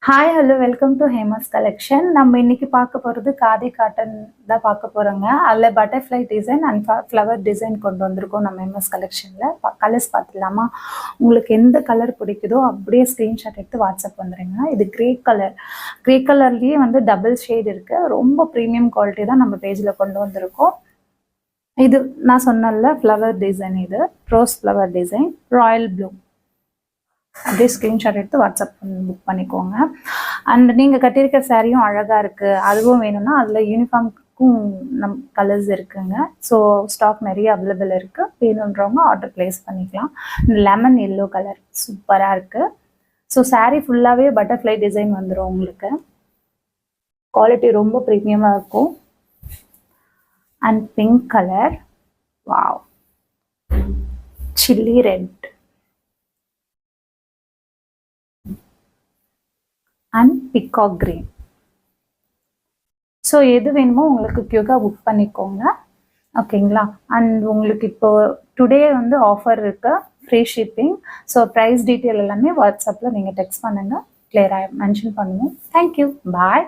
Hi hello welcome to Hema's collection. நம்ம இன்னைக்கு பார்க்க போகிறது காதி காட்டன் தான் பார்க்க போகிறோங்க. அதில் butterfly design and flower design கொண்டு வந்திருக்கோம் நம்ம ஹேமஸ் கலெக்ஷனில். கலர்ஸ் பார்த்துடலாமா? உங்களுக்கு எந்த கலர் பிடிக்குதோ அப்படியே ஸ்க்ரீன்ஷாட் எடுத்து வாட்ஸ்அப் வந்துடுங்க. இது கிரே கலர்லேயே வந்து டபுள் ஷேட் இருக்குது. ரொம்ப ப்ரீமியம் குவாலிட்டி தான் நம்ம பேஜில் கொண்டு வந்திருக்கோம். இது நான் சொன்னல ஃப்ளவர் டிசைன், இது rose flower design, Royal blue. அப்படியே ஸ்க்ரீன்ஷாட் எடுத்து வாட்ஸ்அப் புக் பண்ணிக்கோங்க. அண்ட் நீங்கள் கட்டியிருக்க சாரியும் அழகாக இருக்குது, அதுவும் வேணும்னா அதில் யூனிஃபார்முக்கும் கலர்ஸ் இருக்குங்க. ஸோ ஸ்டாக் நிறைய அவைலபிள் இருக்குது. வேணுன்றவங்க ஆர்டர் ப்ளேஸ் பண்ணிக்கலாம். லெமன் எல்லோ கலர் சூப்பராக இருக்குது. ஸோ சாரீ ஃபுல்லாகவே பட்டர்ஃப்ளை டிசைன் வந்துடும். உங்களுக்கு குவாலிட்டி ரொம்ப ப்ரீமியமாக இருக்கும். And pink colour, wow, chilli red and peacock green. So எது வேணுமோ உங்களுக்கு க்யூக்காக புக் பண்ணிக்கோங்க, ஓகேங்களா? அண்ட் உங்களுக்கு இப்போ டுடே வந்து ஆஃபர் இருக்கு, free shipping. So price detail எல்லாமே வாட்ஸ்அப்பில் நீங்கள் டெக்ஸ்ட் பண்ணுங்கள், கிளியராக மென்ஷன் பண்ணுவோம். தேங்க்யூ, பாய்.